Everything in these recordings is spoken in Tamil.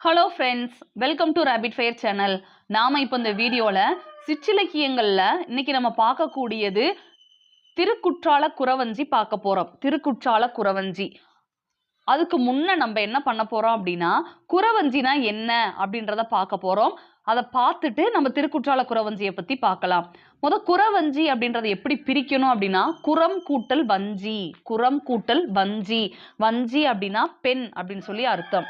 Hello friends, welcome to rapid fire channel. நாம் இப்போ இந்த வீடியோவில் சிற்றிலக்கியங்களில் இன்னைக்கு நம்ம பார்க்கக்கூடியது திருக்குற்றால குறவஞ்சி பார்க்க போகிறோம். திருக்குற்றால குறவஞ்சி. அதுக்கு முன்ன நம்ம என்ன பண்ண போகிறோம் அப்படின்னா, குறவஞ்சினா என்ன அப்படின்றத பார்க்க போகிறோம். அதை பார்த்துட்டு நம்ம திருக்குற்றால குறவஞ்சியை பற்றி பார்க்கலாம். குறவஞ்சி அப்படின்றத எப்படி பிரிக்கணும் அப்படின்னா, குறம் கூட்டல் வஞ்சி. குறம் கூட்டல் வஞ்சி. வஞ்சி அப்படின்னா பெண் அப்படின்னு சொல்லி அர்த்தம்.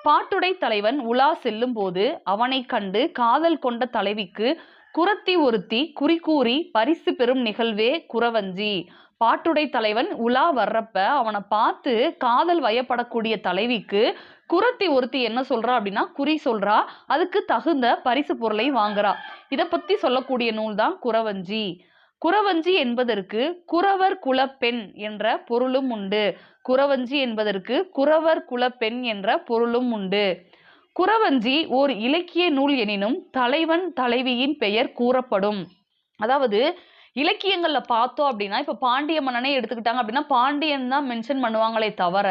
பாட்டுடை தலைவன் உலா செல்லும் போது அவனை கண்டு காதல் கொண்ட தலைவிக்கு குறத்தி ஒருத்தி குறிக்கூறி பரிசு பெறும் நிகழ்வே குறவஞ்சி. பாட்டுடை தலைவன் உலா வர்றப்ப அவனை பார்த்து காதல் வயப்படக்கூடிய தலைவிக்கு குறத்தி ஒருத்தி என்ன சொல்றா அப்படின்னா குறி சொல்றா, அதுக்கு தகுந்த பரிசு பொருளை வாங்குறா. இதை பத்தி சொல்லக்கூடிய நூல் தான் குறவஞ்சி. குறவஞ்சி என்பதற்கு குறவர் குலப்பெண் என்ற பொருளும் உண்டு. குறவஞ்சி என்பதற்கு குறவர் குலப்பெண் என்ற பொருளும் உண்டு. குறவஞ்சி ஓர் இலக்கிய நூல் எனினும் தலைவன் தலைவியின் பெயர் கூறப்படும். அதாவது இலக்கியங்கள்ல பார்த்தோம் அப்படின்னா, இப்ப பாண்டிய மன்னனை எடுத்துக்கிட்டாங்க அப்படின்னா பாண்டியன் தான் மென்ஷன் பண்ணுவாங்களே தவிர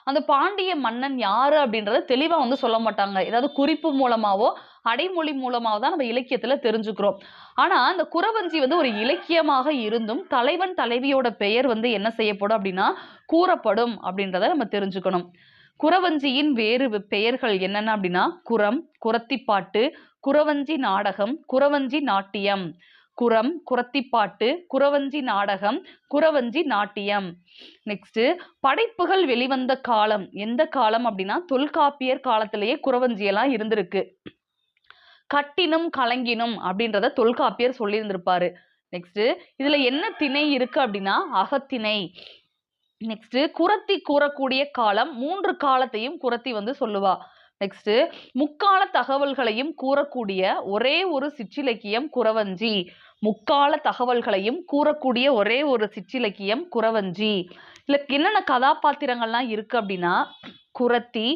அந்த பாண்டிய மன்னன் யாரு அப்படின்றத தெளிவா சொல்ல மாட்டாங்க. ஏதாவது குறிப்பு மூலமாவோ அடைமொழி மூலமாவோ தான் நம்ம இலக்கியத்துல தெரிஞ்சுக்கிறோம். ஆனா அந்த குறவஞ்சி ஒரு இலக்கியமாக இருந்தும் தலைவன் தலைவியோட பெயர் என்ன செய்யப்படும் அப்படின்னா கூறப்படும் அப்படின்றத நம்ம தெரிஞ்சுக்கணும். குறவஞ்சியின் வேறு பெயர்கள் என்னென்ன அப்படின்னா குறம், குறத்திப்பாட்டு, குறவஞ்சி நாடகம், குறவஞ்சி நாட்டியம். குறம், குறத்திப்பாட்டு, குறவஞ்சி நாடகம், குறவஞ்சி நாட்டியம். நெக்ஸ்ட், படைப்புகள் வெளிவந்த காலம் எந்த காலம் அப்படின்னா தொல்காப்பியர் காலத்திலேயே குறவஞ்சியெல்லாம் இருந்திருக்கு. கட்டினும் கலங்கினும் அப்படின்றத தொல்காப்பியர் சொல்லியிருந்திருப்பாரு. நெக்ஸ்ட், இதுல என்ன திணை இருக்கு அப்படின்னா அகத்திணை. நெக்ஸ்ட், குறத்தி கூறக்கூடிய காலம் 3 காலத்தையும் குறத்தி சொல்லுவா. நெக்ஸ்ட், முக்கால தகவல்களையும் கூறக்கூடிய ஒரே ஒரு சிற்றிலக்கியம் குறவஞ்சி. முக்கால தகவல்களையும் கூறக்கூடிய ஒரே ஒரு சிற்றிலக்கியம் குறவஞ்சி. இதுல என்னென்ன கதாபாத்திரங்கள்லாம் இருக்கு அப்படின்னா குறத்தி,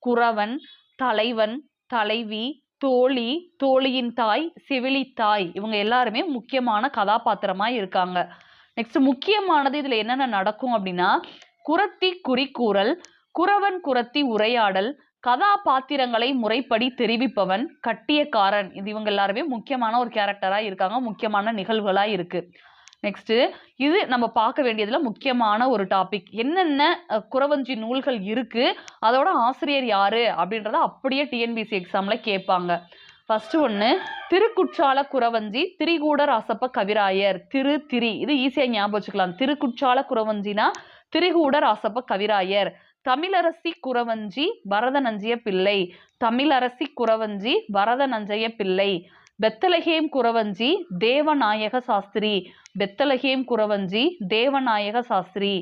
குறவன், தலைவன், தலைவி, தோழி, தோழியின் தாய், செவிலித்தாய், இவங்க எல்லாருமே முக்கியமான கதாபாத்திரமா இருக்காங்க. நெக்ஸ்ட், முக்கியமானது இதுல என்னென்ன நடக்கும் அப்படின்னா குறத்தி குறிக்கூறல், குறவன் குறத்தி உரையாடல், கதாபாத்திரங்களை முறைப்படி தெரிவிப்பவன், கட்டியக்காரன், இது இவங்க எல்லாருமே முக்கியமான ஒரு கேரக்டரா இருக்காங்க, முக்கியமான நிகழ்வுகளா இருக்கு. நெக்ஸ்ட், இது நம்ம பார்க்க வேண்டியதுல முக்கியமான ஒரு டாபிக். என்னென்ன குறவஞ்சி நூல்கள் இருக்கு, அதோட ஆசிரியர் யாரு அப்படின்றத அப்படியே டிஎன்பிசி எக்ஸாம்ல கேட்பாங்க. ஃபர்ஸ்ட் ஒன்று திருக்குற்றால குறவஞ்சி திரிகூட ராசப்ப கவிராயர். திரி இது ஈஸியா ஞாபகம் வச்சுக்கலாம். திருக்குற்றால குறவஞ்சினா திரிகூட ராசப்ப கவிராயர். தமிழரசி குறவஞ்சி வரதநஞ்சைய பிள்ளை. தமிழரசி குறவஞ்சி வரதநஞ்சைய பிள்ளை. பெத்தலகேம் குறவஞ்சி தேவநாயக சாஸ்திரி. பெத்தலகேம் குறவஞ்சி தேவநாயக சாஸ்திரி.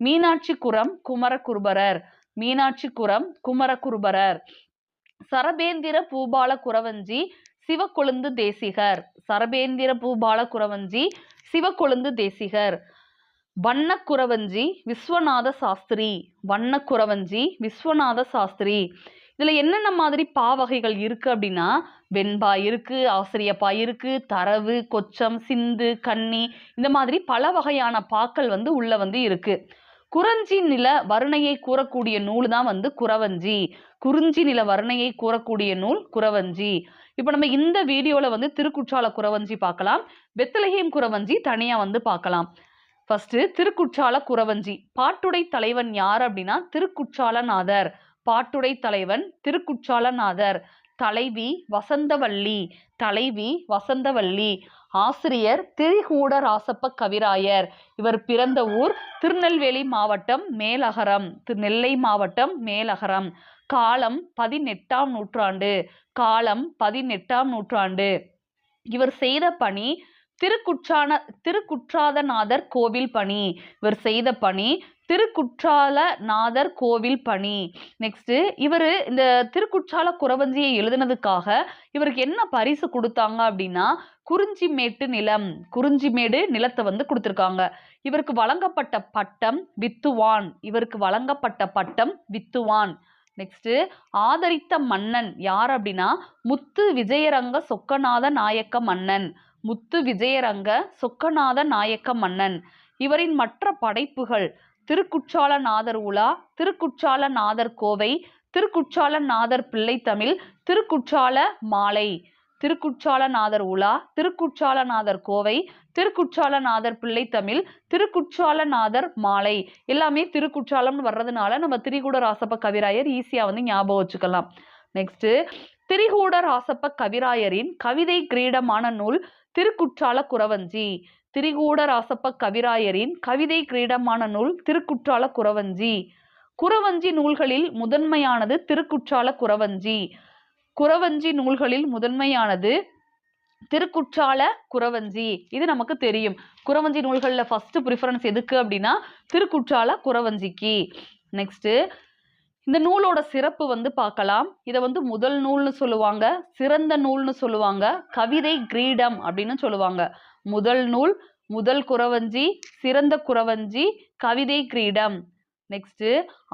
மீனாட்சி குரம் குமரகுருபரர். மீனாட்சி குரம் குமரகுருபரர். சரபேந்திர பூபால குறவஞ்சி சிவக்கொழுந்து தேசிகர். சரபேந்திர பூபால குறவஞ்சி சிவக்கொழுந்து தேசிகர். வண்ணக்குறவஞ்சி விஸ்வநாத சாஸ்திரி. வண்ணக்குறவஞ்சி விஸ்வநாத சாஸ்திரி. இதுல என்னென்ன மாதிரி பாவகைகள் இருக்கு அப்படின்னா வெண்பா இருக்கு, ஆசிரியப்பா இருக்கு, தரவு, கொச்சம், சிந்து, கன்னி, இந்த மாதிரி பல வகையான பாக்கள் உள்ள இருக்கு. குறிஞ்சி நில வர்ணையை கூறக்கூடிய நூல் தான் குறவஞ்சி. குறிஞ்சி நில வர்ணையை கூறக்கூடிய நூல் குறவஞ்சி. இப்ப நம்ம இந்த வீடியோல திருக்குற்றால குறவஞ்சி பார்க்கலாம். பெத்லகேம் குறவஞ்சி தனியா பார்க்கலாம். ஃபர்ஸ்ட் திருக்குற்றால குறவஞ்சி. பாட்டுடை தலைவன் யார் அப்படின்னா திருக்குற்றாலநாதர். பாட்டுடை தலைவன் திருக்குற்றாலநாதர். தலைவி வசந்தவல்லி. தலைவி வசந்தவல்லி. ஆசிரியர் திரிகூட ராசப்ப கவிராயர். இவர் பிறந்த ஊர் திருநெல்வேலி மாவட்டம் மேலகரம். நெல்லை மாவட்டம் மேலகரம். காலம் 18ஆம் நூற்றாண்டு. காலம் 18ஆம் நூற்றாண்டு. இவர் செய்த பணி திருக்குற்றாலநாதர் கோவில் பணி. இவர் செய்த பணி திருக்குற்றாலநாதர் கோவில் பணி. நெக்ஸ்ட், இவர் இந்த திருக்குற்றால குறவஞ்சியை எழுதினதுக்காக இவருக்கு என்ன பரிசு கொடுத்தாங்க அப்படின்னா குறிஞ்சிமேட்டு நிலம். குறிஞ்சிமேடு நிலத்தை கொடுத்திருக்காங்க. இவருக்கு வழங்கப்பட்ட பட்டம் வித்துவான். இவருக்கு வழங்கப்பட்ட பட்டம் வித்துவான். நெக்ஸ்ட், ஆதரித்த மன்னன் யார் அப்படின்னா முத்து விஜயரங்க சொக்கநாத நாயக்க மன்னன். முத்து விஜயரங்க சொக்கநாத நாயக்க மன்னன். இவரின் மற்ற படைப்புகள் திருக்குற்றாலநாதர் உலா, திருக்குற்றாலநாதர் கோவை, திருக்குற்றாலநாதர் பிள்ளைத்தமிழ், திருக்குற்றால மாலை, திருக்குற்றாலநாதர் உலா, திருக்குற்றாலநாதர் கோவை, திருக்குற்றாலநாதர் பிள்ளைத்தமிழ், திருக்குற்றாலநாதர் மாலை. எல்லாமே திருக்குற்றாலம்னு வர்றதுனால நம்ம திரிகூட ராசப்ப கவிராயர் ஈஸியா வந்து ஞாபகம் வச்சுக்கலாம். நெக்ஸ்ட், திரிகூட ராசப்ப கவிராயரின் கவிதை கிரீடமான நூல் திருக்குற்றால குறவஞ்சி. திரிகூட ராசப்ப கவிராயரின் கவிதை கிரீடமான நூல் திருக்குற்றால குறவஞ்சி. குறவஞ்சி நூல்களில் முதன்மையானது திருக்குற்றால குறவஞ்சி. குறவஞ்சி நூல்களில் முதன்மையானது திருக்குற்றால குறவஞ்சி. இது நமக்கு தெரியும். குறவஞ்சி நூல்களில் ஃபர்ஸ்ட் ப்ரிஃபரன்ஸ் எதுக்கு அப்படின்னா திருக்குற்றால குறவஞ்சிக்கு. நெக்ஸ்ட், இந்த நூலோட சிறப்பு வந்து பார்க்கலாம். இதை வந்து முதல் நூல்னு சொல்லுவாங்க, சிறந்த நூல்னு சொல்லுவாங்க, கவிதை கிரீடம் அப்படின்னு சொல்லுவாங்க. முதல் நூல், முதல் குறவஞ்சி, சிறந்த குறவஞ்சி, கவிதை கிரீடம். நெக்ஸ்ட்,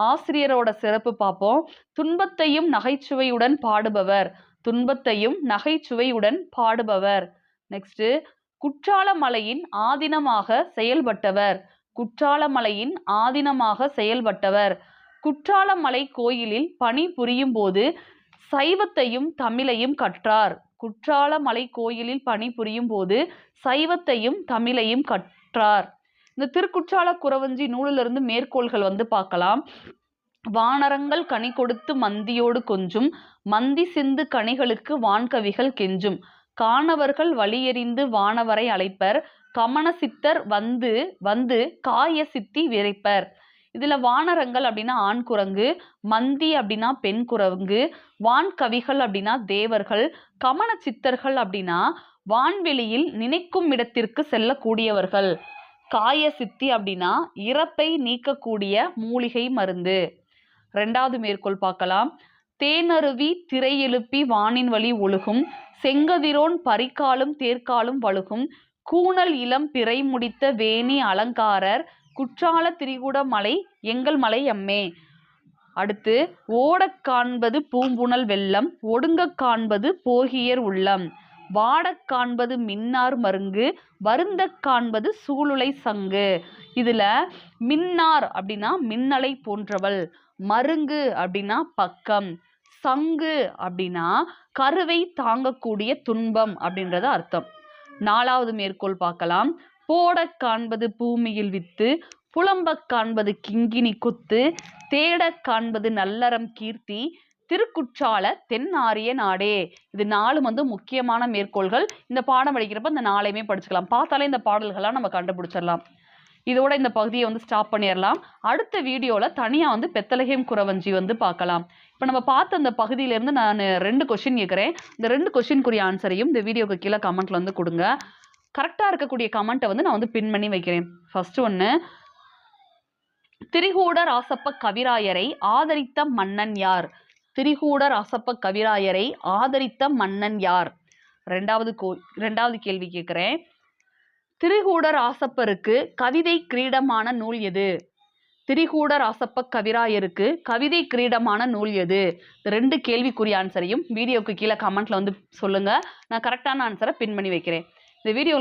ஆசிரியரோட சிறப்பு பார்ப்போம். துன்பத்தையும் நகைச்சுவையுடன் பாடுபவர். துன்பத்தையும் நகைச்சுவையுடன் பாடுபவர். நெக்ஸ்ட், குற்றாலமலையின் ஆதீனமாக செயல்பட்டவர். குற்றாலமலையின் ஆதீனமாக செயல்பட்டவர். குற்றாலமலை கோயிலில் பணி புரியும் போது சைவத்தையும் தமிழையும் கற்றார். குற்றாலமலை கோயிலில் பணி புரியும் போது சைவத்தையும் தமிழையும் கற்றார். இந்த திருக்குற்றால குறவஞ்சி நூலிலிருந்து மேற்கோள்கள் வந்து பார்க்கலாம். வானரங்கள் கனி கொடுத்து மந்தியோடு கொஞ்சும், மந்தி சிந்து கனிகளுக்கு வான்கவிகள் கெஞ்சும், காணவர்கள் வழியறிந்து வானவரை அழைப்பர், கமன சித்தர் வந்து வந்து காய சித்தி விரைப்பர். இதுல வானரங்கள் அப்படின்னா ஆண் குரங்கு, மந்தி அப்படின்னா பெண் குரங்கு, வான்கவிகள் அப்படின்னா தேவர்கள், கமன சித்தர்கள் அப்படின்னா வான்வெளியில் நினைக்கும் இடத்திற்கு செல்லக்கூடியவர்கள், காய சித்தி அப்படின்னா இறப்பை நீக்கக்கூடிய மூலிகை மருந்து. ரெண்டாவது மேற்கோள் பார்க்கலாம். தேனருவி திரை எழுப்பி வானின் வழி ஒழுகும், செங்கதிரோன் பரிகாலும் தேர்காலும் வழுகும், கூணல் இளம் பிறை முடித்த வேணி அலங்காரர், குற்றால திரிகூட மலை எங்கள் மலை அம்மே. அடுத்து, ஓடக் காண்பது பூம்புணல் வெள்ளம், ஒடுங்கக் காண்பது போகியர் உள்ளம், வாடக் காண்பது மின்னார் மருங்கு, வருந்தக் காண்பது சூளுலை சங்கு. இதுல மின்னார் அப்படின்னா மின்னலை போன்றவள், மருங்கு அப்படின்னா பக்கம், சங்கு அப்படின்னா கருவை தாங்கக்கூடிய துன்பம் அப்படின்றது அர்த்தம். நாலாவது மேற்கோள் பார்க்கலாம். போடக் காண்பது பூமியில் வித்து, புலம்பக் காண்பது கிங்கினி குத்து, தேடக் காண்பது நல்லறம் கீர்த்தி, திருக்குற்றால தென் ஆரிய நாடே. இது 4 வந்து முக்கியமான மேற்கோள்கள். இந்த பாடம் படிக்கிறப்ப இந்த 4ஐயுமே படிச்சுக்கலாம். பார்த்தாலே இந்த பாடல்கள்லாம் நம்ம கண்டுபிடிச்சிடலாம். இதோட இந்த பகுதியை வந்து ஸ்டாப் பண்ணிடலாம். அடுத்த வீடியோவில் தனியாக வந்து பெத்தலகேம் குறவஞ்சி வந்து பார்க்கலாம். இப்போ நம்ம பார்த்த அந்த பகுதியிலேருந்து நான் 2 கொஷின் கேட்குறேன். இந்த 2 கொஷினுக்குரிய ஆன்சரையும் இந்த வீடியோக்கு கீழே கமெண்ட்ல வந்து கொடுங்க. கரெக்டாக இருக்கக்கூடிய கமெண்ட்டை வந்து நான் வந்து பின் பண்ணி வைக்கிறேன். ஃபர்ஸ்ட் ஒன்று, திரிகூட ராசப்ப கவிராயரை ஆதரித்த மன்னன் யார்? திரிகூட ராசப்ப கவிராயரை ஆதரித்த மன்னன் யார்? ரெண்டாவது கேள்வி கேட்குறேன். திரிகூட ராசப்பருக்கு கவிதை கிரீடமான நூல் எது? திரிகூட ராசப்ப கவிராயருக்கு கவிதை கிரீடமான நூல் எது? இந்த 2 கேள்விக்குரிய ஆன்சரையும் வீடியோக்கு கீழே கமெண்ட்ல வந்து சொல்லுங்க. நான் கரெக்டான ஆன்சரை பின் பண்ணி வைக்கிறேன். இந்த வீடியோ